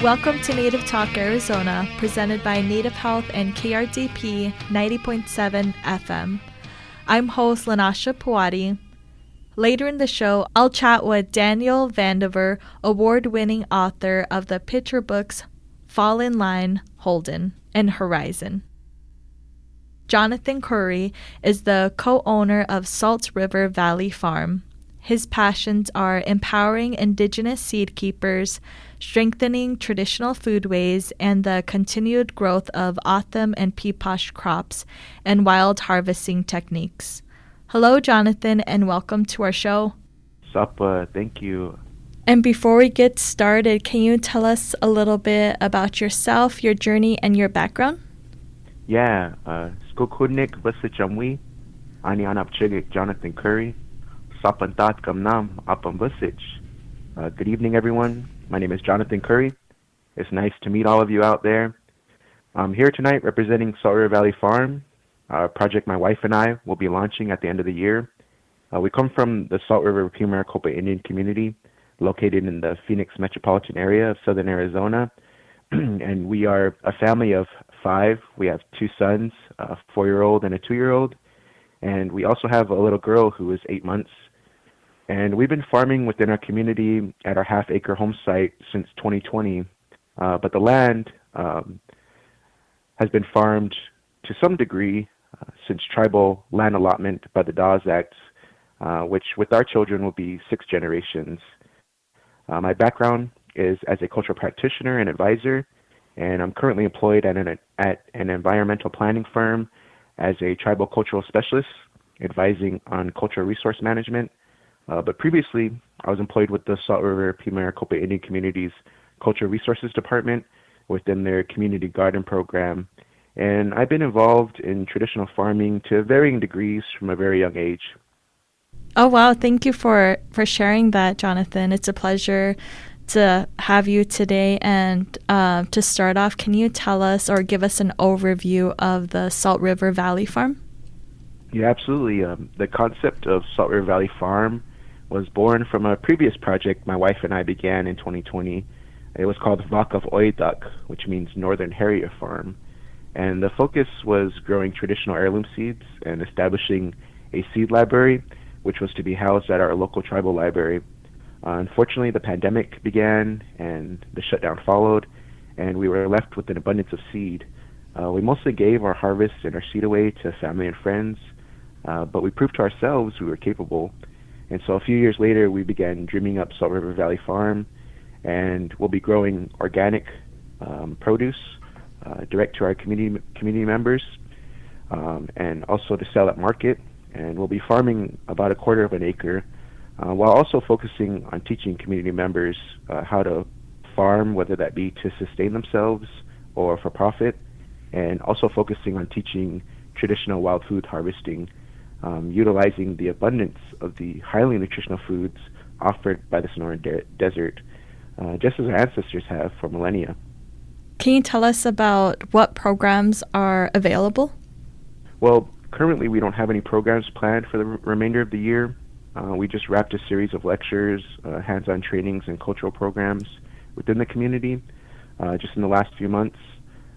Welcome to Native Talk Arizona, presented by Native Health and KRDP 90.7 FM. I'm host Lanasha Puwadi. Later in the show, I'll chat with Daniel Vandever, award-winning author of the picture books Fall in Line, Holden, and Herizon. Jonathon Curry is the co-owner of Salt River Valley Farm. His passions are empowering indigenous seed keepers, strengthening traditional foodways, and the continued growth of autumn and peaposh crops and wild harvesting techniques. Hello, Jonathon, and welcome to our show. Sup, thank you. And before we get started, can you tell us a little bit about yourself, your journey, and your background? Yeah, Skukudnik Vasichamwi, Ani Anapchigik Jonathon Curry, Sapantat Kamnam Apam Vasich. Good evening, everyone. My name is Jonathon Curry. It's nice to meet all of you out there. I'm here tonight representing Salt River Valley Farm, a project my wife and I will be launching at the end of the year. We come from the Salt River Pima Maricopa Indian community, located in the Phoenix metropolitan area of southern Arizona. And we are a family of 5. We have 2 sons, a 4-year-old and a 2-year-old. And we also have a little girl who is 8 months. And we've been farming within our community at our half-acre home site since 2020. But the land has been farmed to some degree since tribal land allotment by the Dawes Act, which with our children will be 6 generations. My background is as a cultural practitioner and advisor, and I'm currently employed at an environmental planning firm as a tribal cultural specialist, advising on cultural resource management. But previously, I was employed with the Salt River Pima Maricopa Indian Community's Cultural Resources Department within their community garden program. And I've been involved in traditional farming to varying degrees from a very young age. Oh, wow. Thank you for sharing that, Jonathon. It's a pleasure to have you today. And to start off, can you tell us or give us an overview of the Salt River Valley Farm? Yeah, absolutely. The concept of Salt River Valley Farm was born from a previous project my wife and I began in 2020. It was called Vakav Oidak, which means Northern Harrier Farm. And the focus was growing traditional heirloom seeds and establishing a seed library, which was to be housed at our local tribal library. Unfortunately, the pandemic began and the shutdown followed, and we were left with an abundance of seed. We mostly gave our harvest and our seed away to family and friends, but we proved to ourselves we were capable. And so a few years later, we began dreaming up Salt River Valley Farm, and we'll be growing organic produce direct to our community members, and also to sell at market. And we'll be farming about 1/4 of an acre, while also focusing on teaching community members how to farm, whether that be to sustain themselves or for profit, and also focusing on teaching traditional wild food harvesting, utilizing the abundance of the highly nutritional foods offered by the Sonoran Desert, just as our ancestors have for millennia. Can you tell us about what programs are available? Well, currently we don't have any programs planned for the remainder of the year. We just wrapped a series of lectures, hands-on trainings, and cultural programs within the community just in the last few months.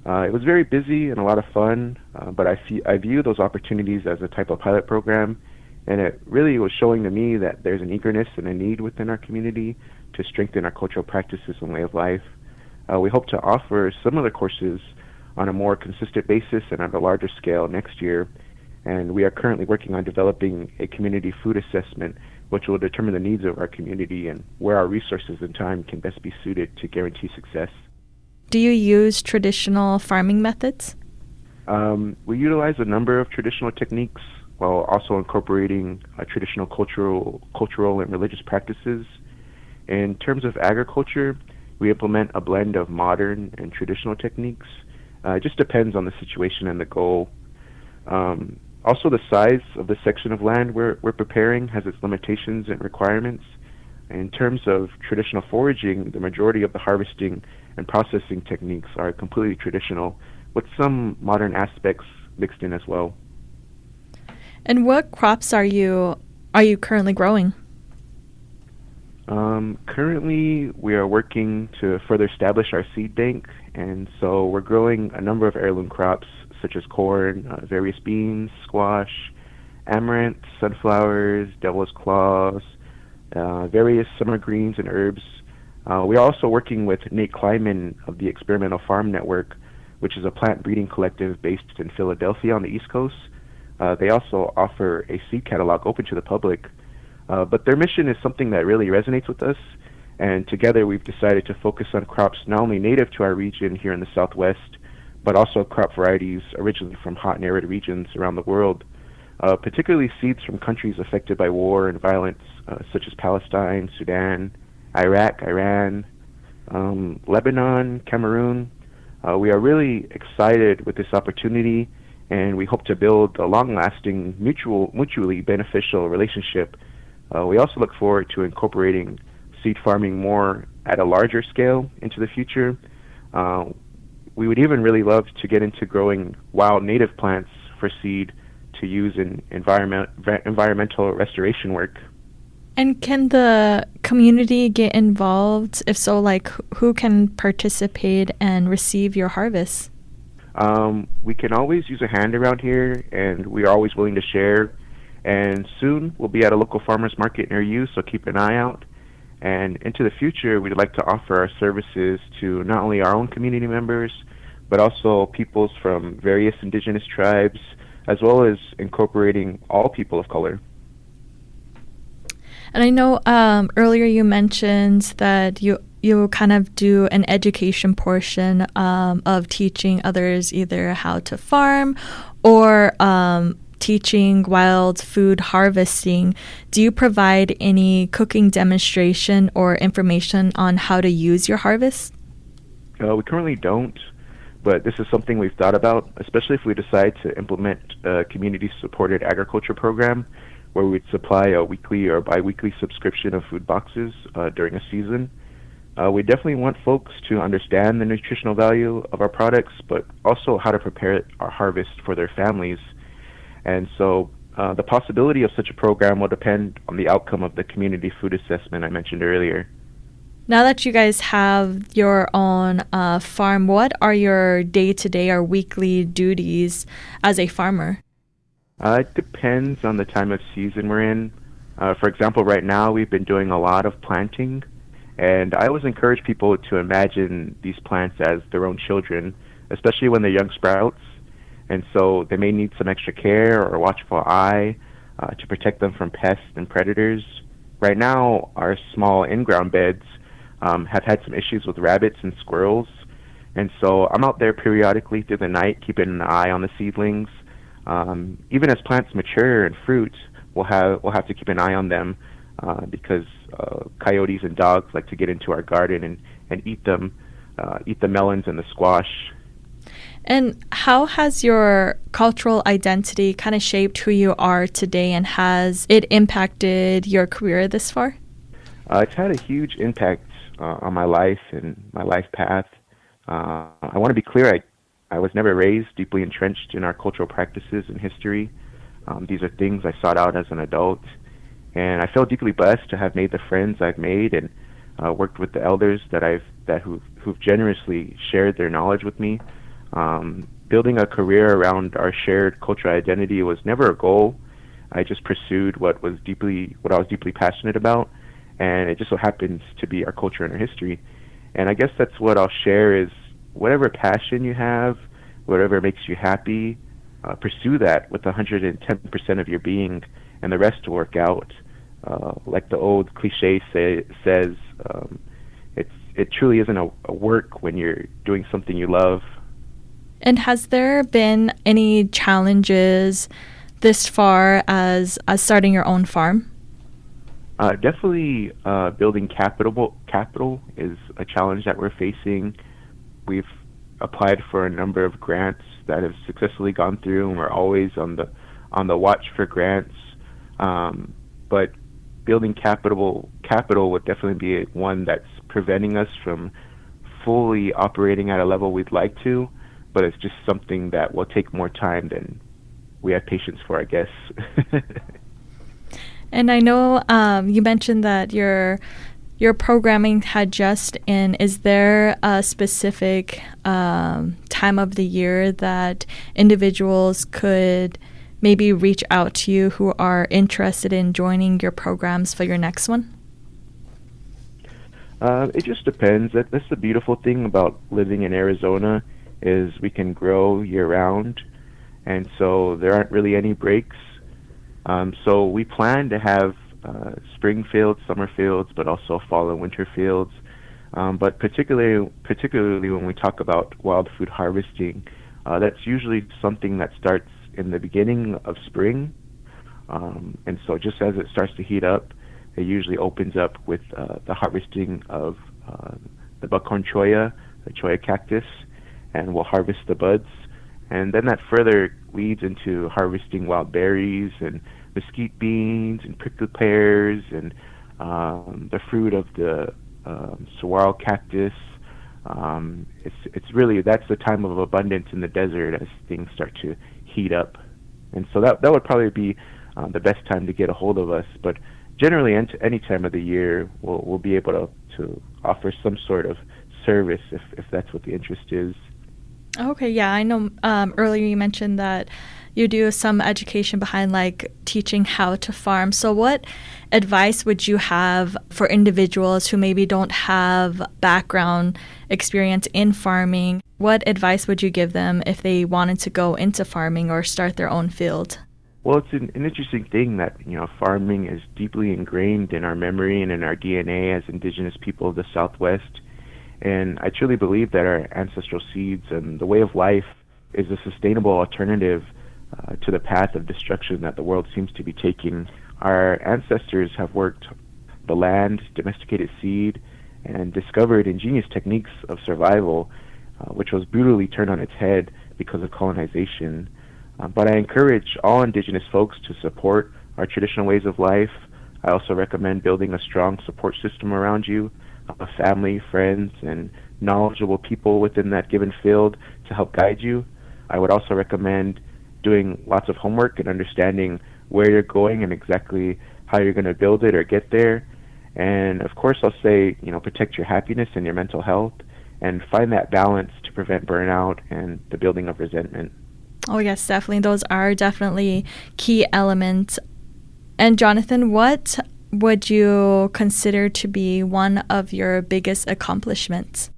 It was very busy and a lot of fun, but I view those opportunities as a type of pilot program, and it really was showing to me that there's an eagerness and a need within our community to strengthen our cultural practices and way of life. We hope to offer similar courses on a more consistent basis and at a larger scale next year, and we are currently working on developing a community food assessment which will determine the needs of our community and where our resources and time can best be suited to guarantee success. Do you use traditional farming methods? We utilize a number of traditional techniques while also incorporating traditional cultural and religious practices. In terms of agriculture, we implement a blend of modern and traditional techniques. It just depends on the situation and the goal. Also, the size of the section of land we're preparing has its limitations and requirements. In terms of traditional foraging, the majority of the harvesting and processing techniques are completely traditional, with some modern aspects mixed in as well. And what crops are you currently growing? Currently, we are working to further establish our seed bank, and so we're growing a number of heirloom crops such as corn, various beans, squash, amaranth, sunflowers, devil's claws, various summer greens and herbs. We are also working with Nate Kleiman of the Experimental Farm Network, which is a plant breeding collective based in Philadelphia on the East Coast. They also offer a seed catalog open to the public. But their mission is something that really resonates with us, and together we've decided to focus on crops not only native to our region here in the Southwest, but also crop varieties originally from hot and arid regions around the world, particularly seeds from countries affected by war and violence, such as Palestine, Sudan, Iraq, Iran, Lebanon, Cameroon. We are really excited with this opportunity, and we hope to build a long-lasting, mutually beneficial relationship. We also look forward to incorporating seed farming more at a larger scale into the future. We would even really love to get into growing wild native plants for seed to use in environmental restoration work. And can the community get involved? If so, like who can participate and receive your harvest? We can always use a hand around here, and we are always willing to share. And soon we'll be at a local farmers market near you, so keep an eye out. And into the future, we'd like to offer our services to not only our own community members, but also peoples from various indigenous tribes, as well as incorporating all people of color. And I know earlier you mentioned that you kind of do an education portion of teaching others either how to farm or teaching wild food harvesting. Do you provide any cooking demonstration or information on how to use your harvest? We currently don't, but this is something we've thought about, especially if we decide to implement a community-supported agriculture program where we'd supply a weekly or biweekly subscription of food boxes during a season. We definitely want folks to understand the nutritional value of our products, but also how to prepare our harvest for their families. And so the possibility of such a program will depend on the outcome of the community food assessment I mentioned earlier. Now that you guys have your own farm, what are your day-to-day or weekly duties as a farmer? It depends on the time of season we're in. For example, right now we've been doing a lot of planting, and I always encourage people to imagine these plants as their own children, especially when they're young sprouts. And so they may need some extra care or a watchful eye to protect them from pests and predators. Right now, our small in-ground beds have had some issues with rabbits and squirrels. And so I'm out there periodically through the night keeping an eye on the seedlings. Even as plants mature and fruit, we'll have to keep an eye on them because coyotes and dogs like to get into our garden and eat the melons and the squash. And how has your cultural identity kind of shaped who you are today, and has it impacted your career this far? It's had a huge impact on my life and my life path. I want to be clear, I was never raised deeply entrenched in our cultural practices and history. These are things I sought out as an adult, and I feel deeply blessed to have made the friends I've made and worked with the elders who've generously shared their knowledge with me. Building a career around our shared cultural identity was never a goal. I just pursued what I was deeply passionate about, and it just so happens to be our culture and our history. And I guess that's what I'll share is whatever passion you have, whatever makes you happy, pursue that with 110% of your being, and the rest will work out. Like the old cliche says, it truly isn't a work when you're doing something you love. And has there been any challenges this far as starting your own farm? Definitely building capital is a challenge that we're facing. We've applied for a number of grants that have successfully gone through, and we're always on the watch for grants. But building capital would definitely be one that's preventing us from fully operating at a level we'd like to. But it's just something that will take more time than we have patience for, I guess. And I know you mentioned that you're your programming had just in, is there a specific time of the year that individuals could maybe reach out to you who are interested in joining your programs for your next one? It just depends. That's the beautiful thing about living in Arizona is we can grow year round, and so there aren't really any breaks. So we plan to have spring fields, summer fields, but also fall and winter fields. But particularly when we talk about wild food harvesting, that's usually something that starts in the beginning of spring. And so just as it starts to heat up, it usually opens up with the harvesting of the buckhorn cholla, the cholla cactus, and we'll harvest the buds. And then that further leads into harvesting wild berries and mesquite beans and prickly pears and the fruit of the saguaro cactus. It's really, that's the time of abundance in the desert as things start to heat up. And so that would probably be the best time to get a hold of us. But generally, any time of the year, we'll be able to offer some sort of service if that's what the interest is. Okay, yeah, I know earlier you mentioned that you do some education behind like teaching how to farm. So what advice would you have for individuals who maybe don't have background experience in farming? What advice would you give them if they wanted to go into farming or start their own field? Well, it's an interesting thing that, farming is deeply ingrained in our memory and in our DNA as indigenous people of the Southwest. And I truly believe that our ancestral seeds and the way of life is a sustainable alternative to the path of destruction that the world seems to be taking. Our ancestors have worked the land, domesticated seed, and discovered ingenious techniques of survival, which was brutally turned on its head because of colonization. But I encourage all indigenous folks to support our traditional ways of life. I also recommend building a strong support system around you, family, friends, and knowledgeable people within that given field to help guide you. I would also recommend doing lots of homework and understanding where you're going and exactly how you're going to build it or get there. And of course, I'll say, protect your happiness and your mental health and find that balance to prevent burnout and the building of resentment. Oh, yes, definitely. Those are definitely key elements. And Jonathon, what would you consider to be one of your biggest accomplishments?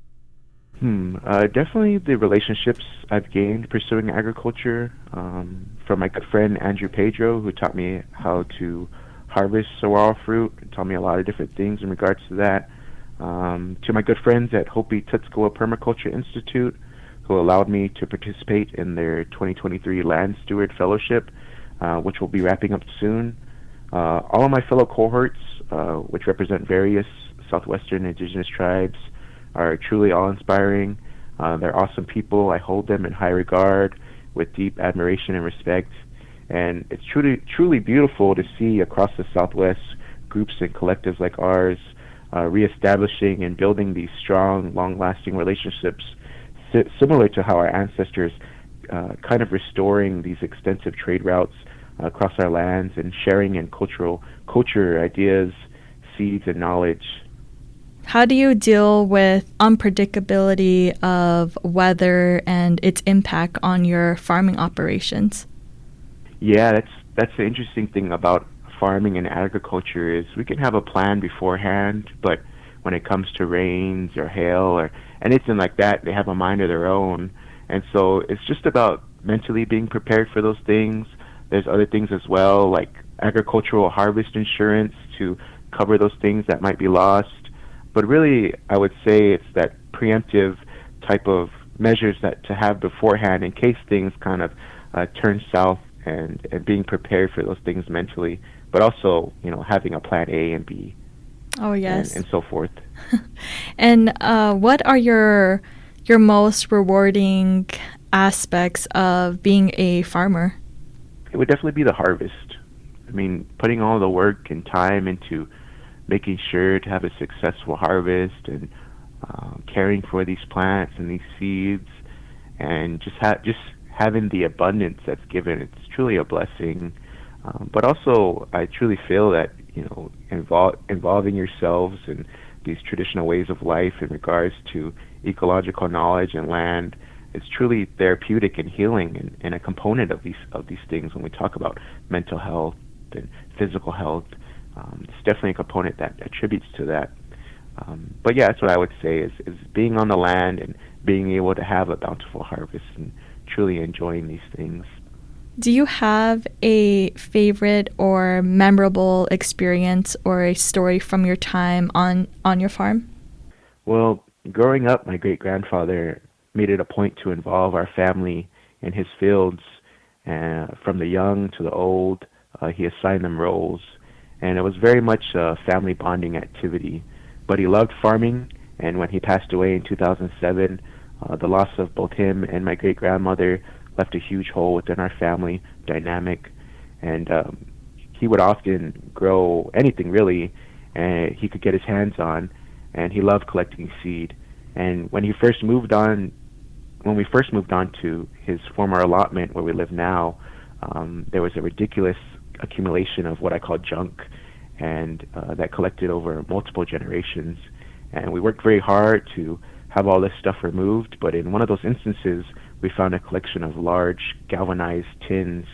Definitely the relationships I've gained pursuing agriculture, from my good friend Andrew Pedro, who taught me how to harvest saguaro fruit and taught me a lot of different things in regards to that, to my good friends at Hopi Tutskola Permaculture Institute, who allowed me to participate in their 2023 Land Steward Fellowship, which will be wrapping up soon. All of my fellow cohorts, which represent various Southwestern indigenous tribes, are truly awe-inspiring. They're awesome people. I hold them in high regard with deep admiration and respect. And it's truly beautiful to see across the Southwest groups and collectives like ours reestablishing and building these strong, long-lasting relationships, similar to how our ancestors kind of restoring these extensive trade routes across our lands and sharing in culture, ideas, seeds, and knowledge. How do you deal with unpredictability of weather and its impact on your farming operations? Yeah, that's the interesting thing about farming and agriculture is we can have a plan beforehand, but when it comes to rains or hail or anything like that, they have a mind of their own. And so it's just about mentally being prepared for those things. There's other things as well, like agricultural harvest insurance to cover those things that might be lost. But really, I would say it's that preemptive type of measures that to have beforehand in case things kind of turn south and being prepared for those things mentally, but also, having a plan A and B. Oh, yes. And so forth. And what are your most rewarding aspects of being a farmer? It would definitely be the harvest. I mean, putting all the work and time into making sure to have a successful harvest and caring for these plants and these seeds and just having the abundance that's given. It's truly a blessing. But also, I truly feel that, involving yourselves and these traditional ways of life in regards to ecological knowledge and land. It's truly therapeutic and healing, and a component of these things when we talk about mental health and physical health. It's definitely a component that attributes to that. But yeah, that's what I would say is being on the land and being able to have a bountiful harvest and truly enjoying these things. Do you have a favorite or memorable experience or a story from your time on your farm? Well, growing up, my great grandfather made it a point to involve our family in his fields, from the young to the old. He assigned them roles, and it was very much a family bonding activity. But he loved farming, and when he passed away in 2007, the loss of both him and my great grandmother left a huge hole within our family dynamic. And he would often grow anything really, and he could get his hands on, and he loved collecting seed. And when we first moved on to his former allotment where we live now, there was a ridiculous accumulation of what I call junk, and that collected over multiple generations. And we worked very hard to have all this stuff removed, but in one of those instances, we found a collection of large galvanized tins,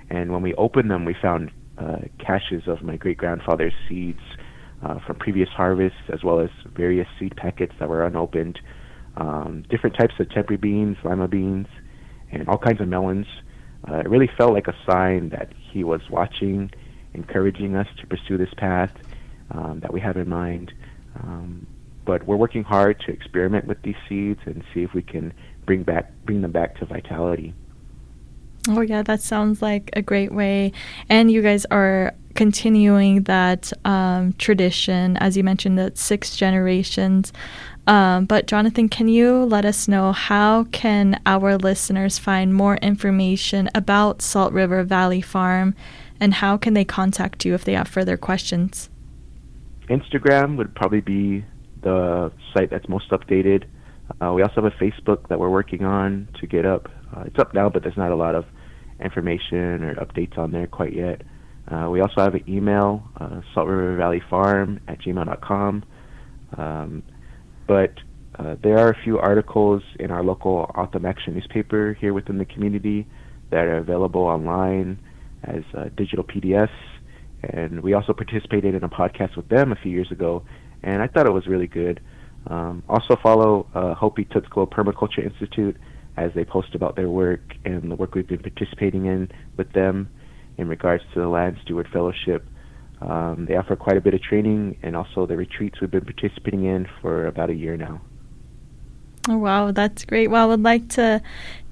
and when we opened them, we found caches of my great-grandfather's seeds from previous harvests, as well as various seed packets that were unopened, different types of tempeh beans, lima beans, and all kinds of melons. It really felt like a sign that he was watching, encouraging us to pursue this path that we have in mind. But we're working hard to experiment with these seeds and see if we can bring them back to vitality. Oh yeah, that sounds like a great way. And you guys are continuing that tradition, as you mentioned, that 6 generations. But Jonathon, can you let us know how can our listeners find more information about Salt River Valley Farm, and how can they contact you if they have further questions? Instagram would probably be the site that's most updated. We also have a Facebook that we're working on to get up. It's up now, but there's not a lot of information or updates on there quite yet. We also have an email, saltrivervalleyfarm@gmail.com. But there are a few articles in our local Autumn Action newspaper here within the community that are available online as digital PDFs. And we also participated in a podcast with them a few years ago, and I thought it was really good. Also follow Hopi Tutsko Permaculture Institute as they post about their work and the work we've been participating in with them in regards to the Land Steward Fellowship. They offer quite a bit of training, and also the retreats we've been participating in for about a year now. Oh, wow, that's great. Well, I would like to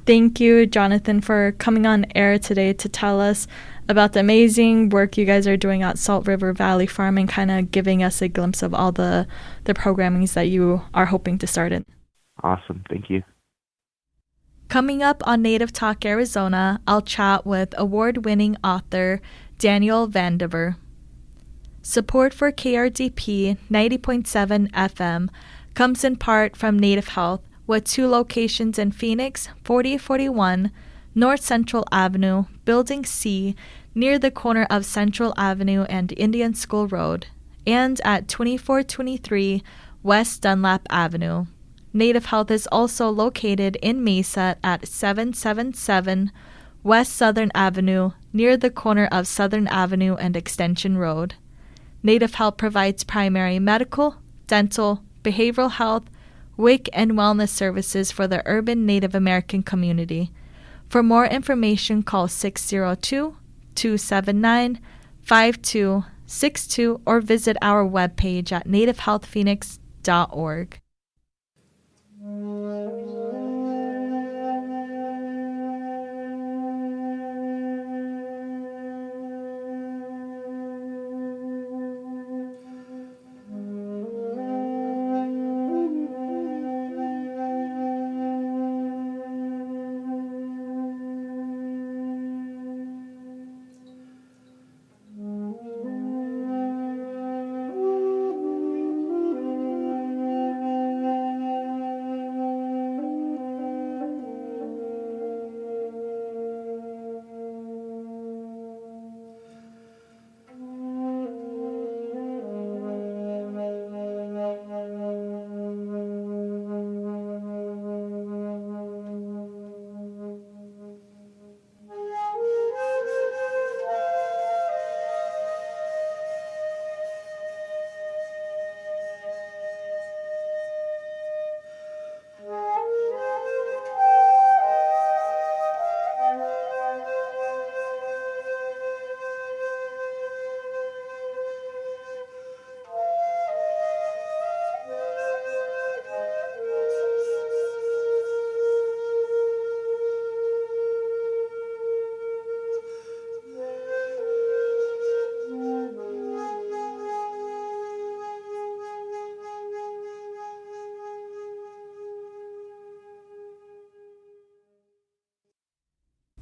thank you, Jonathon, for coming on air today to tell us about the amazing work you guys are doing at Salt River Valley Farm and kind of giving us a glimpse of all the programmings that you are hoping to start in. Awesome. Thank you. Coming up on Native Talk Arizona, I'll chat with award-winning author Daniel Vandever. Support for KRDP 90.7 FM comes in part from Native Health, with 2 locations in Phoenix, 4041 North Central Avenue, Building C, near the corner of Central Avenue and Indian School Road, and at 2423 West Dunlap Avenue. Native Health is also located in Mesa at 777 West Southern Avenue, near the corner of Southern Avenue and Extension Road. Native Health provides primary medical, dental, behavioral health, WIC, and wellness services for the urban Native American community. For more information, call 602-279-5262 or visit our webpage at nativehealthphoenix.org.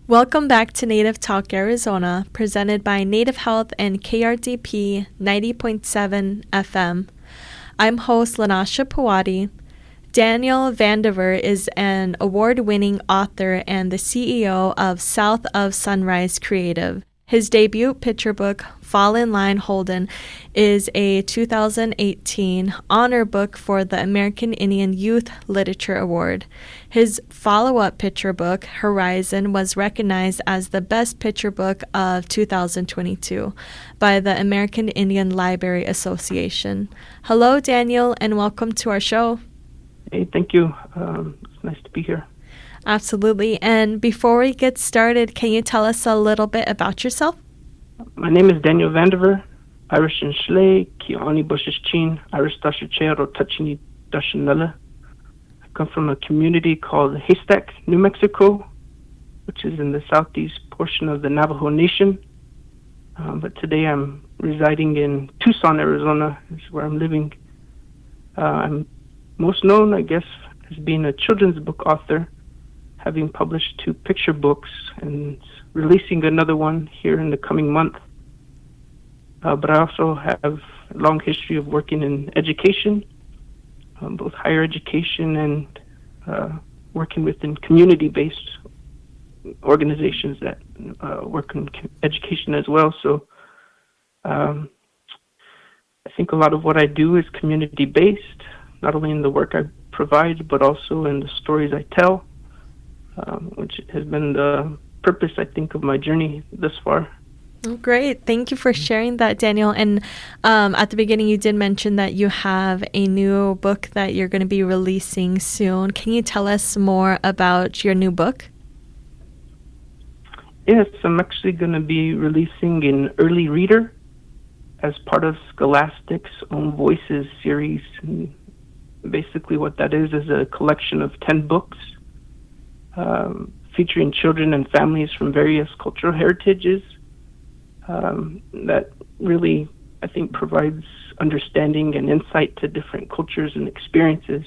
Welcome back to Native Talk Arizona, presented by Native Health and KRDP 90.7 FM. I'm host Lanasha Pawadi. Daniel Vandever is an award-winning author and the CEO of South of Sunrise Creative. His debut picture book, Fall in Line, Holden, is a 2018 honor book for the American Indian Youth Literature Award. His follow-up picture book, Herizon, was recognized as the best picture book of 2022 by the American Indian Library Association. Hello, Daniel, and welcome to our show. Hey, thank you. It's nice to be here. Absolutely. And before we get started, can you tell us a little bit about yourself? My name is Daniel Vandever, Irish in Schley, Kiani Bushes Chin, Irish Dashachero Tachini Dashanella. I come from a community called Haystack, New Mexico, which is in the southeast portion of the Navajo Nation. But today I'm residing in Tucson, Arizona, is where I'm living. I'm most known, I guess, as being a children's book author, having published 2 picture books and releasing another one here in the coming month. But I also have a long history of working in education, both higher education and working within community-based organizations that work in education as well. So I think a lot of what I do is community-based, not only in the work I provide, but also in the stories I tell, which has been the purpose, I think, of my journey thus far. Oh, great. Thank you for sharing that, Daniel. And at the beginning, you did mention that you have a new book that you're going to be releasing soon. Can you tell us more about your new book? Yes, I'm actually going to be releasing an early reader as part of Scholastic's Own Voices series. And basically what that is a collection of 10 books featuring children and families from various cultural heritages that really, I think, provides understanding and insight to different cultures and experiences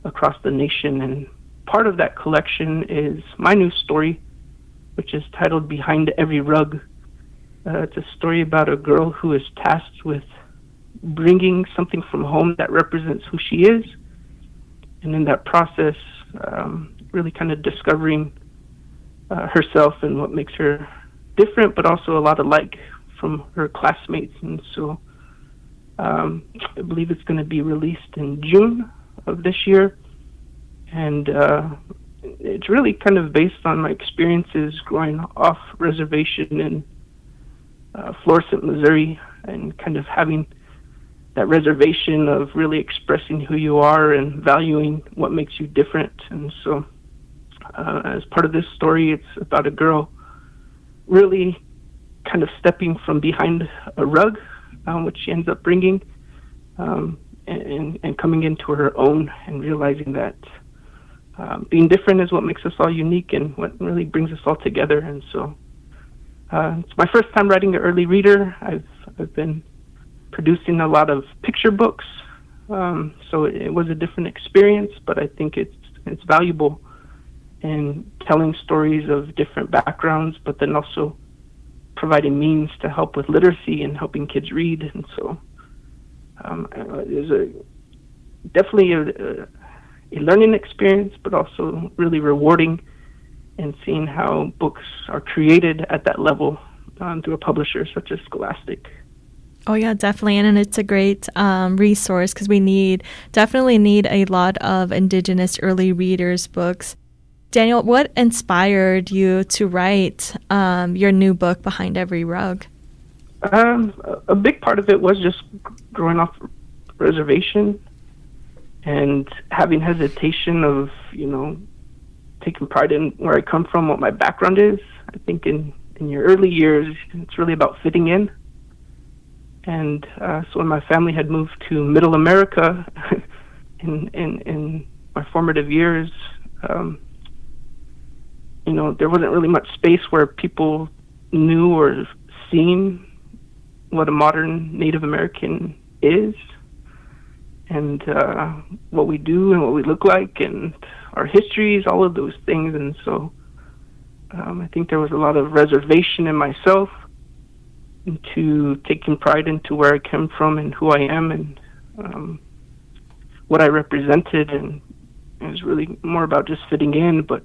across the nation. And part of that collection is my new story, which is titled Behind Every Rug. It's a story about a girl who is tasked with bringing something from home that represents who she is, and in that process, really kind of discovering herself and what makes her different, but also a lot alike from her classmates. And so I believe it's going to be released in June of this year, and it's really kind of based on my experiences growing off reservation in Florissant, Missouri, and kind of having that reservation of really expressing who you are and valuing what makes you different. And so as part of this story, it's about a girl really kind of stepping from behind a rug, which she ends up bringing, and coming into her own and realizing that being different is what makes us all unique and what really brings us all together. And so it's my first time writing an early reader. I've been producing a lot of picture books, so it was a different experience, but I think it's valuable in telling stories of different backgrounds, but then also providing means to help with literacy and helping kids read. And so there's definitely a learning experience, but also really rewarding in seeing how books are created at that level through a publisher such as Scholastic. Oh, yeah, definitely. And it's a great resource because we definitely need a lot of Indigenous early readers books. Daniel, what inspired you to write your new book, Behind Every Rug? A big part of it was just growing off reservation and having hesitation of, taking pride in where I come from, what my background is. I think in your early years, it's really about fitting in. And so when my family had moved to Middle America in my formative years, there wasn't really much space where people knew or seen what a modern Native American is and what we do and what we look like and our histories, all of those things. And so I think there was a lot of reservation in myself into taking pride into where I came from and who I am and what I represented, and it was really more about just fitting in. But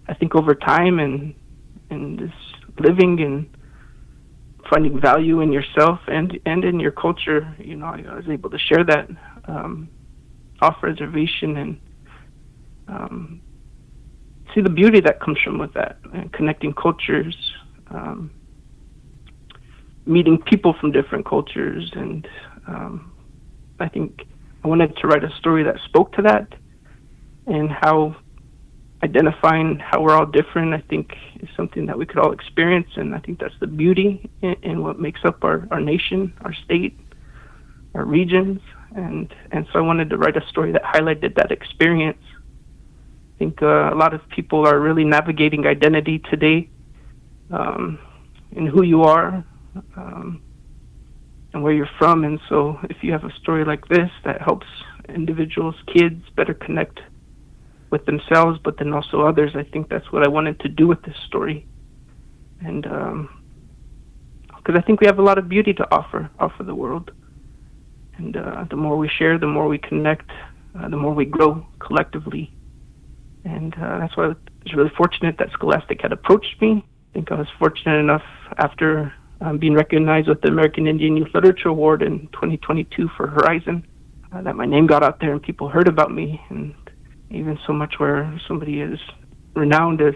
I think over time and this living and finding value in yourself and in your culture, I was able to share that off reservation and see the beauty that comes from with that, and connecting cultures, meeting people from different cultures, and I think I wanted to write a story that spoke to that, and how identifying how we're all different, I think, is something that we could all experience, and I think that's the beauty in what makes up our nation, our state, our regions, and so I wanted to write a story that highlighted that experience. I think a lot of people are really navigating identity today, in who you are, and where you're from, and so if you have a story like this that helps individuals, kids, better connect with themselves, but then also others, I think that's what I wanted to do with this story. And because I think we have a lot of beauty to offer the world, and the more we share, the more we connect, the more we grow collectively. And that's why I was really fortunate that Scholastic had approached me. I think I was fortunate enough after being recognized with the American Indian Youth Literature Award in 2022 for Herizon, that my name got out there and people heard about me, and even so much where somebody as renowned as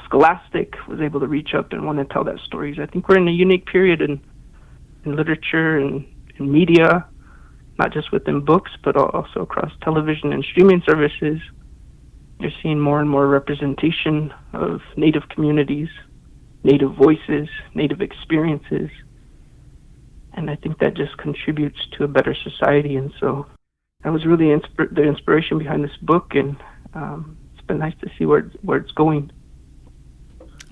Scholastic was able to reach up and want to tell that stories. I think we're in a unique period in literature and in media, not just within books, but also across television and streaming services. You're seeing more and more representation of Native communities, Native voices, Native experiences, and I think that just contributes to a better society. And so that was really the inspiration behind this book, and it's been nice to see where it's going.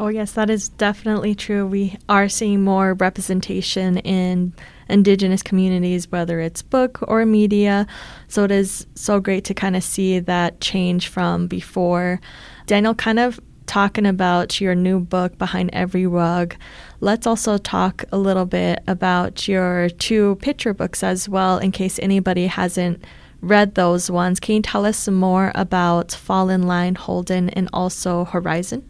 Oh yes, that is definitely true. We are seeing more representation in Indigenous communities, whether it's book or media. So it is so great to kind of see that change from before. Daniel, kind of talking about your new book, Behind Every Rug, let's also talk a little bit about your 2 picture books as well, in case anybody hasn't read those ones. Can you tell us some more about Fall in Line, Holden, and also Herizon?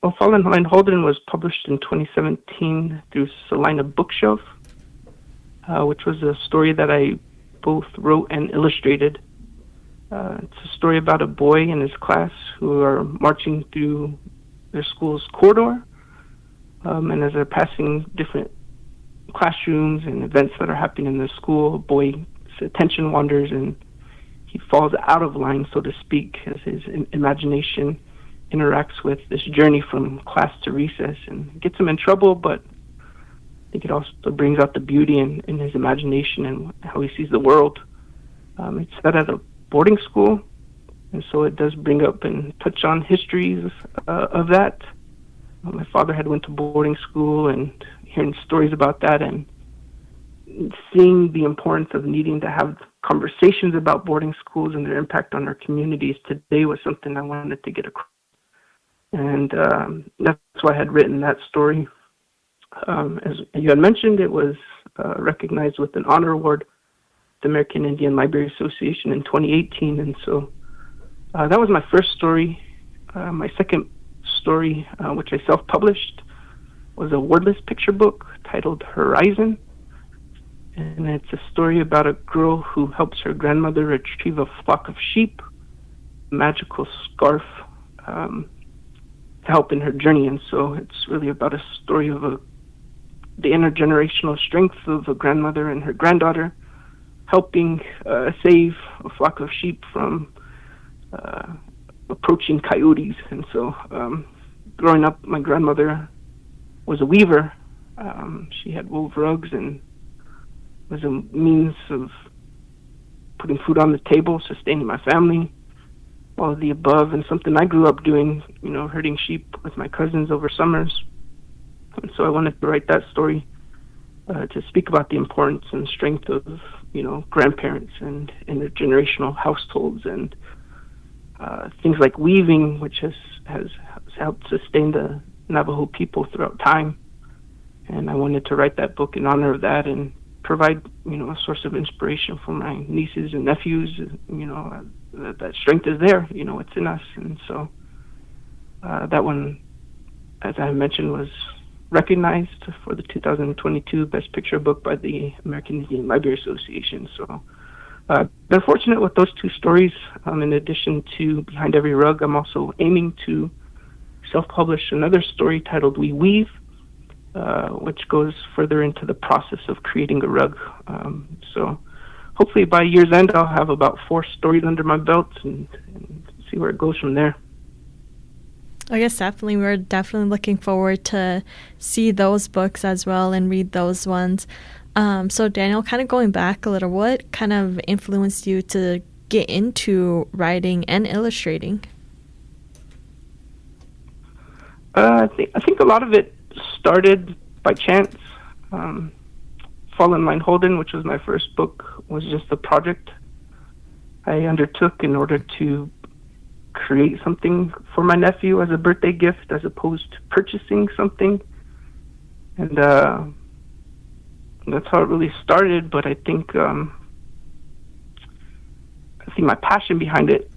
Well, Fall in Line, Holden was published in 2017 through Salina Bookshelf, which was a story that I both wrote and illustrated. It's a story about a boy and his class who are marching through their school's corridor, and as they're passing different classrooms and events that are happening in the school, a boy's attention wanders and he falls out of line, so to speak, as his imagination interacts with this journey from class to recess, and gets him in trouble, but I think it also brings out the beauty in his imagination and how he sees the world. It's set at a boarding school, and so it does bring up and touch on histories of that. My father had went to boarding school, and hearing stories about that and seeing the importance of needing to have conversations about boarding schools and their impact on our communities today was something I wanted to get across. And that's why I had written that story. As you had mentioned, it was recognized with an honor award, the American Indian Library Association, in 2018. And so that was my first story. My second story, which I self-published, was a wordless picture book titled Herizon. And it's a story about a girl who helps her grandmother retrieve a flock of sheep, a magical scarf, to help in her journey. And so it's really about a story of the intergenerational strength of a grandmother and her granddaughter helping save a flock of sheep from approaching coyotes. And so growing up, my grandmother was a weaver. She had wove rugs and was a means of putting food on the table, sustaining my family, all of the above, and something I grew up doing, herding sheep with my cousins over summers. And so I wanted to write that story to speak about the importance and strength of, grandparents and intergenerational households, and things like weaving, which has helped sustain the Navajo people throughout time. And I wanted to write that book in honor of that and provide, a source of inspiration for my nieces and nephews. That strength is there, it's in us. And so that one, as I mentioned, was recognized for the 2022 Best Picture book by the American Indian Library Association. So been fortunate with those two stories. In addition to Behind Every Rug, I'm also aiming to self-publish another story titled We Weave, which goes further into the process of creating a rug. So hopefully by year's end, I'll have about 4 stories under my belt and see where it goes from there. I guess definitely. We're definitely looking forward to see those books as well and read those ones. So Daniel, kind of going back a little, what kind of influenced you to get into writing and illustrating? I think a lot of it started by chance. Fall in Line Holden, which was my first book, was just a project I undertook in order to create something for my nephew as a birthday gift, as opposed to purchasing something. And that's how it really started. But I think my passion behind it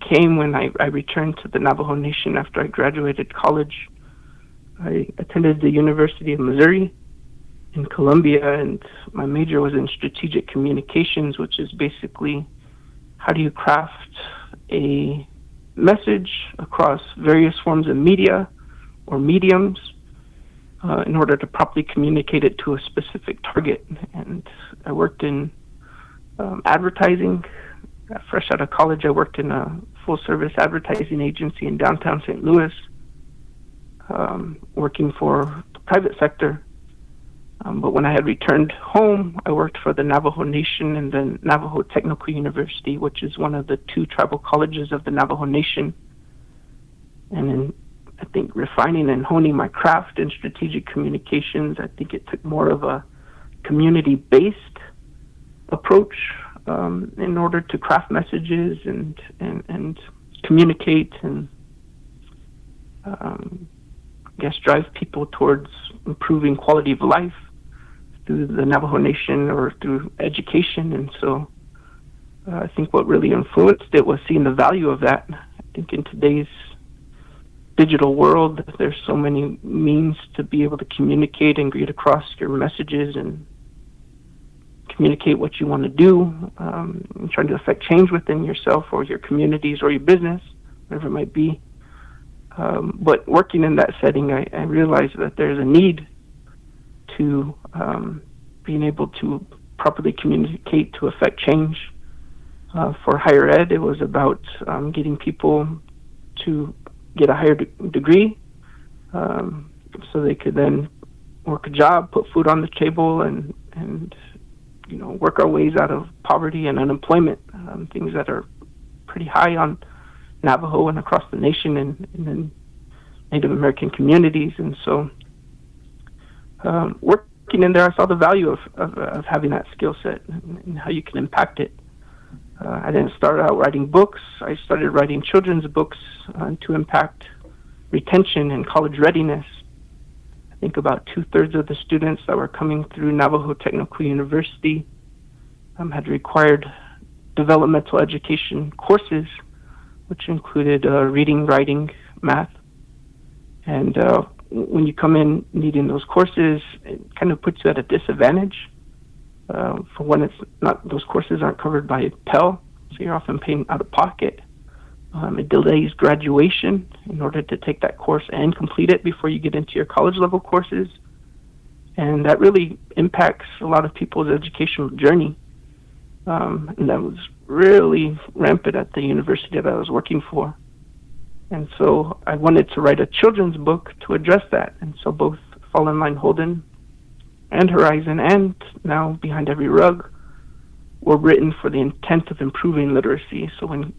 came when I returned to the Navajo Nation after I graduated college. I attended the University of Missouri in Columbia, and my major was in strategic communications, which is basically how do you craft a message across various forms of media or mediums in order to properly communicate it to a specific target. And I worked in advertising. Fresh out of college, I worked in a full-service advertising agency in downtown St. Louis, working for the private sector. But when I had returned home, I worked for the Navajo Nation and the Navajo Technical University, which is one of the 2 tribal colleges of the Navajo Nation. And in, I think, refining and honing my craft in strategic communications, I think it took more of a community-based approach in order to craft messages and communicate and drive people towards improving quality of life through the Navajo Nation or through education. And so I think what really influenced it was seeing the value of that. I think in today's digital world, there's so many means to be able to communicate and get across your messages and communicate what you want to do, and trying to affect change within yourself or your communities or your business, whatever it might be. But working in that setting, I realized that there's a need to being able to properly communicate to affect change. For higher ed, it was about getting people to get a higher degree so they could then work a job, put food on the table, and work our ways out of poverty and unemployment, things that are pretty high on Navajo and across the nation and in Native American communities. And so working in there, I saw the value of having that skill set and how you can impact it. I didn't start out writing books. I started writing children's books to impact retention and college readiness. I think about 2/3 of the students that were coming through Navajo Technical University had required developmental education courses, which included reading, writing, math. And when you come in needing those courses, it kind of puts you at a disadvantage. For when it's not, those courses aren't covered by Pell, so you're often paying out of pocket. It delays graduation in order to take that course and complete it before you get into your college level courses. And that really impacts a lot of people's educational journey. And that was really rampant at the university that I was working for. And so I wanted to write a children's book to address that. And so both Fall in Line Holden and Herizon and now Behind Every Rug were written for the intent of improving literacy. So when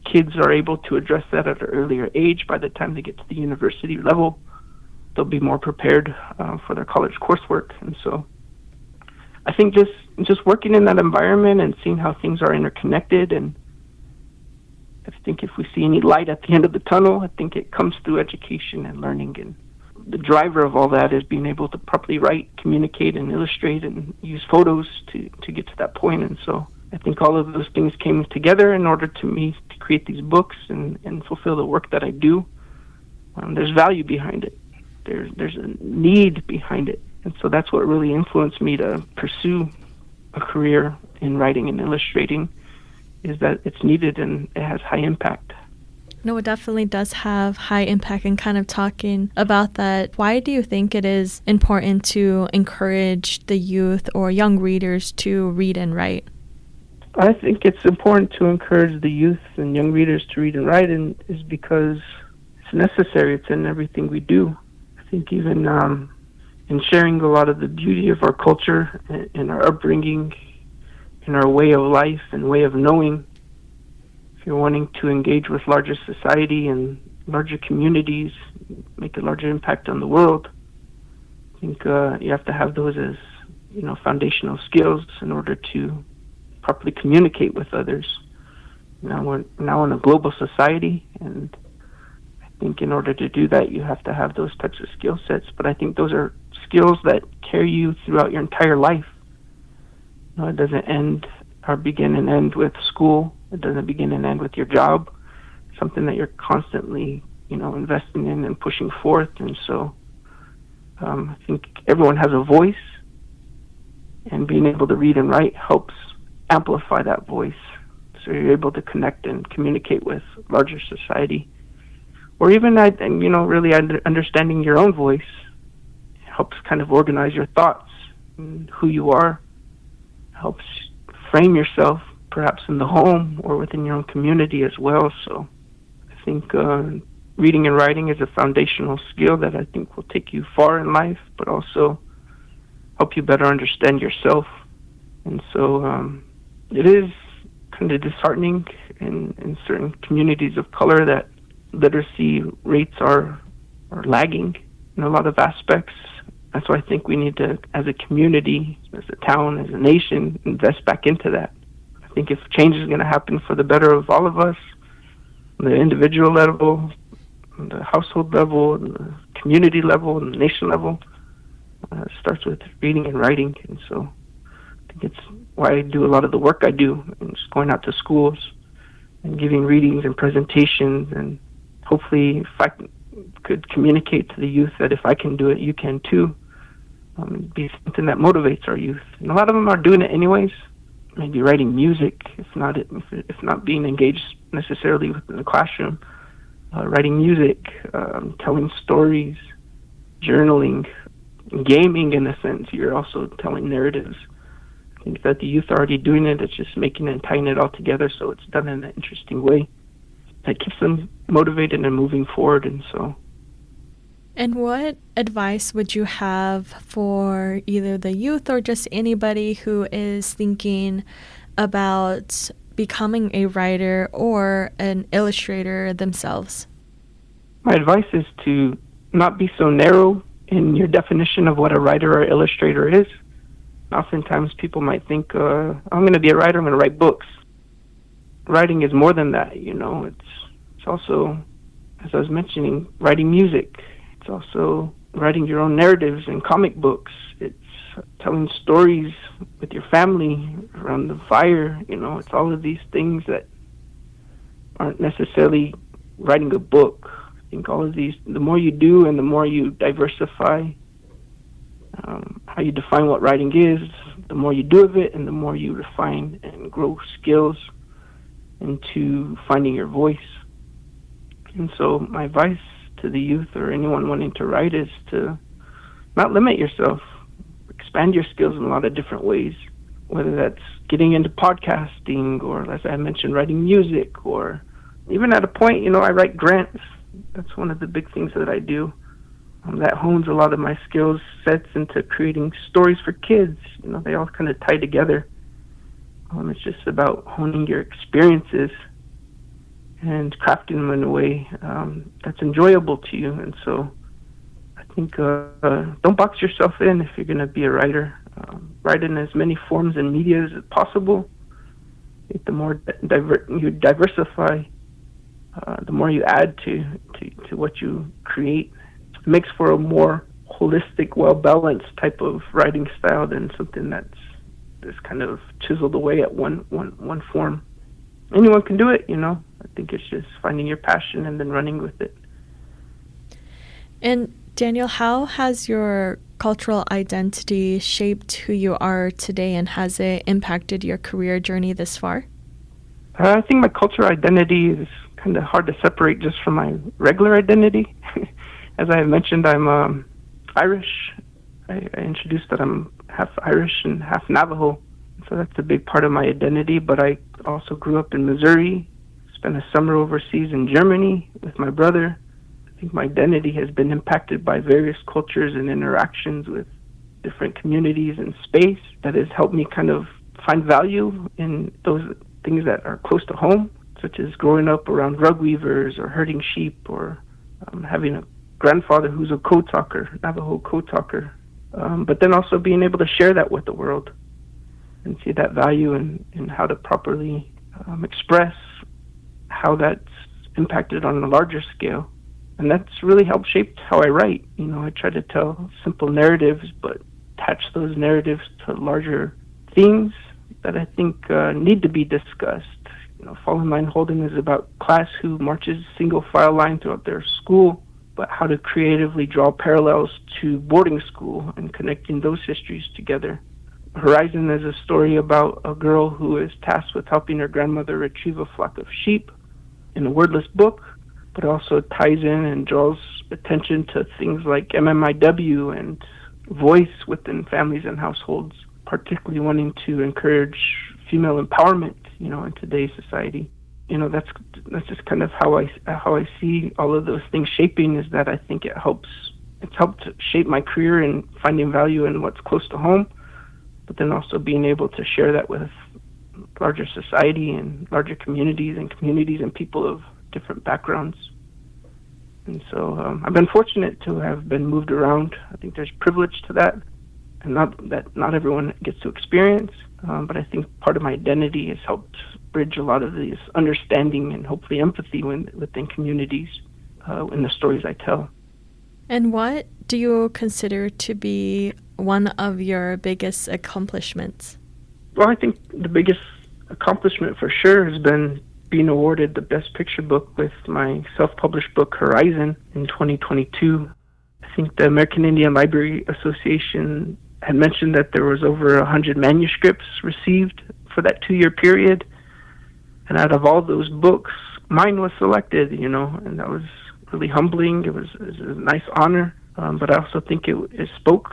kids are able to address that at an earlier age, by the time they get to the university level, they'll be more prepared for their college coursework. And so I think just working in that environment and seeing how things are interconnected, and think if we see any light at the end of the tunnel, I think it comes through education and learning. And the driver of all that is being able to properly write, communicate, and illustrate, and use photos to get to that point. And so I think all of those things came together in order to me to create these books and fulfill the work that I do. There's value behind it. There's a need behind it. And so that's what really influenced me to pursue a career in writing and illustrating, is that it's needed and it has high impact. No, it definitely does have high impact. And kind of talking about that, why do you think it is important to encourage the youth or young readers to read and write? I think it's important to encourage the youth and young readers to read and write, and is because it's necessary. It's in everything we do. I think even in sharing a lot of the beauty of our culture and our upbringing and our way of life and way of knowing, if you're wanting to engage with larger society and larger communities, make a larger impact on the world, I think you have to have those as, foundational skills in order to properly communicate with others. Now we're now in a global society, and I think in order to do that, you have to have those types of skill sets. But I think those are skills that carry you throughout your entire life. It doesn't end or begin and end with school. It doesn't begin and end with your job. It's something that you're constantly, investing in and pushing forth. And so I think everyone has a voice, and being able to read and write helps amplify that voice. So you're able to connect and communicate with larger society. Or even, really understanding your own voice helps kind of organize your thoughts and who you are, helps frame yourself perhaps in the home or within your own community as well. So I think reading and writing is a foundational skill that I think will take you far in life, but also help you better understand yourself. And so it is kind of disheartening in certain communities of color that literacy rates are lagging in a lot of aspects. That's why I think we need to, as a community, as a town, as a nation, invest back into that. I think if change is going to happen for the better of all of us, on the individual level, on the household level, on the community level, and the nation level, it starts with reading and writing. And so I think it's why I do a lot of the work I do, and just going out to schools and giving readings and presentations. And hopefully if I could communicate to the youth that if I can do it, you can too. Be something that motivates our youth. And a lot of them are doing it anyways, maybe writing music, if not being engaged necessarily within the classroom, writing music, telling stories, journaling, gaming in a sense. You're also telling narratives. I think that the youth are already doing it. It's just making and tying it all together so it's done in an interesting way that keeps them motivated and moving forward. And what advice would you have for either the youth or just anybody who is thinking about becoming a writer or an illustrator themselves? My advice is to not be so narrow in your definition of what a writer or illustrator is. Oftentimes people might think, I'm going to be a writer, I'm going to write books. Writing is more than that, It's also, as I was mentioning, writing music. It's also writing your own narratives and comic books. It's telling stories with your family around the fire. It's all of these things that aren't necessarily writing a book. I think all of these, the more you do and the more you diversify how you define what writing is, the more you do of it and the more you refine and grow skills into finding your voice. And so my advice to the youth or anyone wanting to write is to not limit yourself. Expand your skills in a lot of different ways, whether that's getting into podcasting or, as I mentioned, writing music, or even at a point, I write grants. That's one of the big things that I do. That hones a lot of my skills sets into creating stories for kids. They all kind of tie together. It's just about honing your experiences and crafting them in a way that's enjoyable to you. And so I think don't box yourself in if you're going to be a writer. Write in as many forms and media as possible. The more you diversify the more you add to what you create, it makes for a more holistic, well-balanced type of writing style than something that's kind of chiseled away at one form. Anyone can do it, I think it's just finding your passion and then running with it. And Daniel, how has your cultural identity shaped who you are today, and has it impacted your career journey this far? I think my cultural identity is kind of hard to separate just from my regular identity. As I have mentioned, I'm Irish. I introduced that I'm half Irish and half Navajo, so that's a big part of my identity. But I also grew up in Missouri, spent a summer overseas in Germany with my brother. I think my identity has been impacted by various cultures and interactions with different communities and space that has helped me kind of find value in those things that are close to home, such as growing up around rug weavers or herding sheep, or having a grandfather who's a code talker, Navajo code talker, but then also being able to share that with the world and see that value in how to properly express how that's impacted on a larger scale. And that's really helped shape how I write. I try to tell simple narratives, but attach those narratives to larger themes that I think need to be discussed. Fall in Line Holden is about class who marches single file line throughout their school, but how to creatively draw parallels to boarding school and connecting those histories together. Herizon is a story about a girl who is tasked with helping her grandmother retrieve a flock of sheep in a wordless book, but also ties in and draws attention to things like MMIW and voice within families and households, particularly wanting to encourage female empowerment, in today's society. That's just kind of how I see all of those things shaping, is that I think it's helped shape my career in finding value in what's close to home, but then also being able to share that with larger society and larger communities and people of different backgrounds. And so I've been fortunate to have been moved around. I think there's privilege to that, and not everyone gets to experience, but I think part of my identity has helped bridge a lot of this understanding and hopefully empathy within communities in the stories I tell. And what do you consider to be one of your biggest accomplishments? Well, I think the biggest accomplishment for sure has been being awarded the Best Picture Book with my self-published book, Herizon, in 2022. I think the American Indian Library Association had mentioned that there was over 100 manuscripts received for that 2-year period. And out of all those books, mine was selected, and that was really humbling. It was a nice honor. But I also think it spoke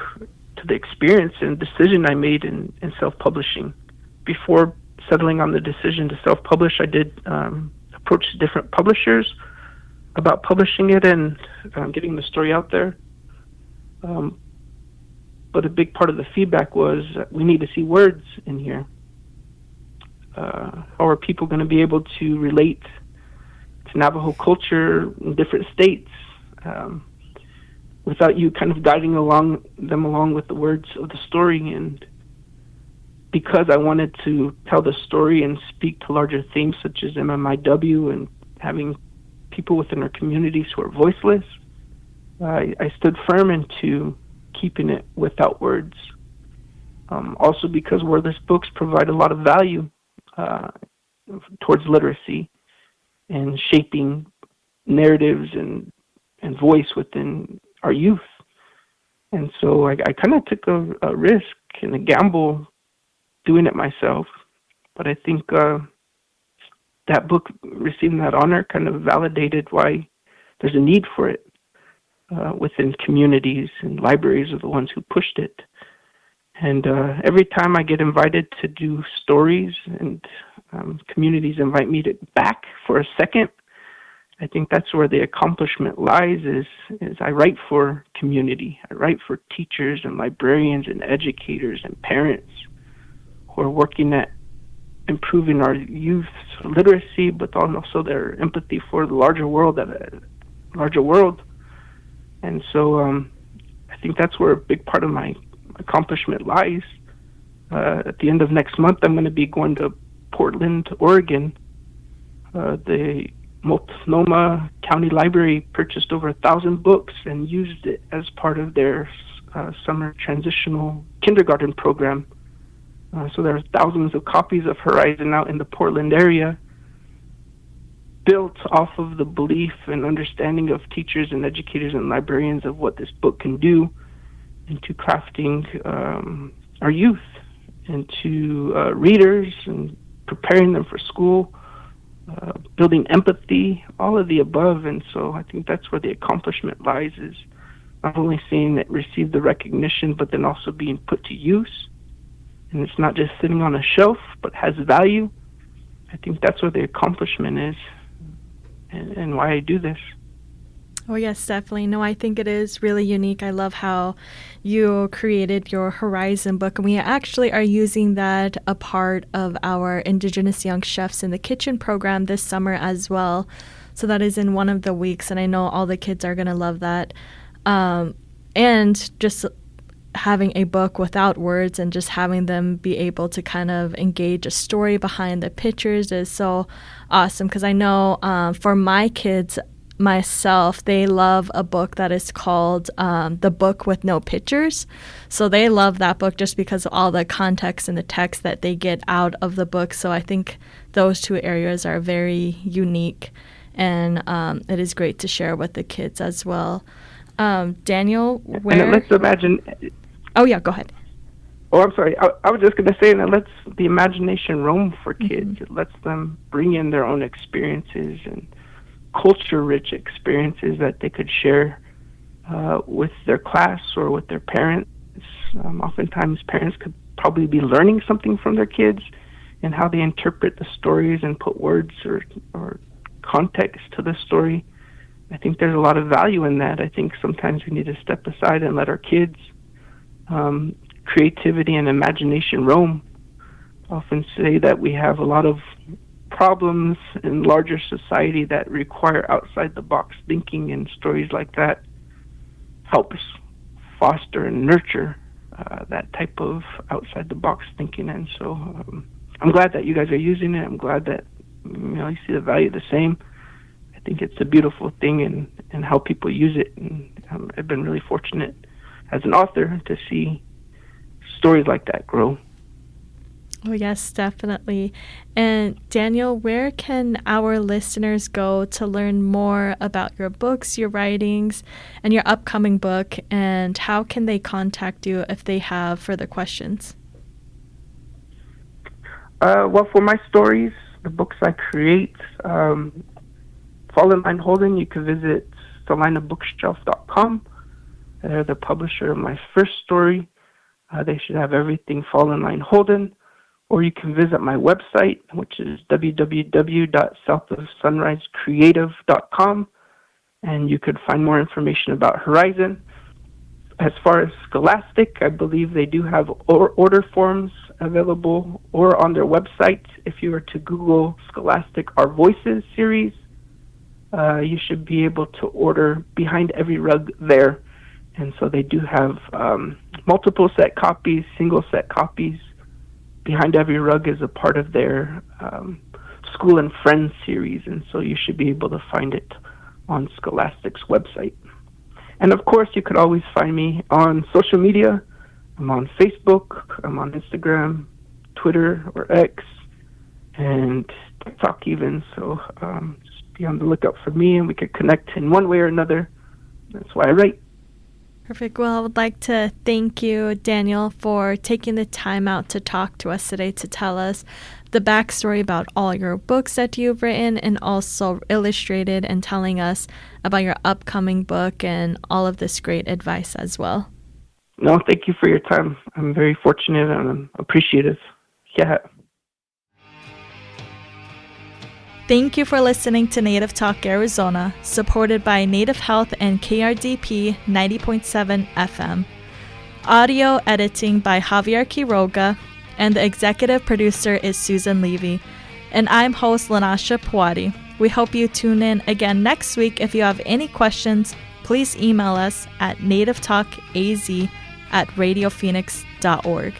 to the experience and decision I made in self-publishing. Before settling on the decision to self-publish, I did approach different publishers about publishing it and getting the story out there. But a big part of the feedback was we need to see words in here. How are people going to be able to relate to Navajo culture in different states without you kind of guiding them along with the words of the story? And because I wanted to tell the story and speak to larger themes such as MMIW and having people within our communities who are voiceless, I stood firm into keeping it without words. Also because wordless books provide a lot of value towards literacy and shaping narratives and voice within our youth. And so I kind of took a risk and a gamble doing it myself. But I think that book receiving that honor kind of validated why there's a need for it within communities, and libraries are the ones who pushed it. And every time I get invited to do stories and communities invite me back for a second, I think that's where the accomplishment lies, is I write for community. I write for teachers and librarians and educators and parents who are working at improving our youth's literacy, but also their empathy for the larger world. And so I think that's where a big part of my accomplishment lies. At the end of next month, I'm going to be going to Portland, Oregon. The Multnomah County Library purchased over 1,000 books and used it as part of their summer transitional kindergarten program. So there are thousands of copies of Herizon out in the Portland area, built off of the belief and understanding of teachers and educators and librarians of what this book can do into crafting our youth into readers and preparing them for school, building empathy, all of the above. And so I think that's where the accomplishment lies, is not only seeing it receive the recognition, but then also being put to use. And it's not just sitting on a shelf, but has value. I think that's where the accomplishment is, and why I do this. Oh, yes, definitely. No, I think it is really unique. I love how you created your Herizon book, and we actually are using that a part of our Indigenous Young Chefs in the Kitchen program this summer as well. So that is in one of the weeks, and I know all the kids are going to love that. And just having a book without words and just having them be able to kind of engage a story behind the pictures is so awesome, because I know for my kids, myself, they love a book that is called The Book with No Pictures. So they love that book just because of all the context and the text that they get out of the book. So I think those two areas are very unique, and it is great to share with the kids as well. Daniel, where... And let's imagine... Oh, yeah, go ahead. Oh, I'm sorry. I was just going to say that lets the imagination roam for kids. Mm-hmm. It lets them bring in their own experiences and culture-rich experiences that they could share with their class or with their parents. Oftentimes, parents could probably be learning something from their kids and how they interpret the stories and put words or context to the story. I think there's a lot of value in that. I think sometimes we need to step aside and let our kids' creativity and imagination roam. I often say that we have a lot of problems in larger society that require outside-the-box thinking, and stories like that helps foster and nurture that type of outside-the-box thinking. And so I'm glad that you guys are using it. I'm glad that you see the value the same. I think it's a beautiful thing in how people use it, and I've been really fortunate as an author to see stories like that grow. Oh, yes, definitely. And Daniel, where can our listeners go to learn more about your books, your writings, and your upcoming book, and how can they contact you if they have further questions? Well, for my stories, the books I create, Fall in Line Holden, you can visit thelinebookshelf.com. They're the publisher of my first story. They should have everything Fall in Line Holden. Or you can visit my website, which is www.southofsunrisecreative.com, and you could find more information about Herizon. As far as Scholastic, I believe they do have order forms available or on their website. If you were to Google Scholastic Our Voices series, you should be able to order Behind Every Rug there. And so they do have multiple set copies, single set copies. Behind Every Rug is a part of their School and Friends series, and so you should be able to find it on Scholastic's website. And of course, you could always find me on social media. I'm on Facebook, I'm on Instagram, Twitter or X, and TikTok even. So just be on the lookout for me, and we could connect in one way or another. That's why I write. Perfect. Well, I would like to thank you, Daniel, for taking the time out to talk to us today to tell us the backstory about all your books that you've written and also illustrated, and telling us about your upcoming book and all of this great advice as well. No, thank you for your time. I'm very fortunate and I'm appreciative. Yeah. Thank you for listening to Native Talk Arizona, supported by Native Health and KRDP 90.7 FM. Audio editing by Javier Quiroga, and the executive producer is Susan Levy. And I'm host Lanasha Puari. We hope you tune in again next week. If you have any questions, please email us at nativetalkaz@radiophoenix.org.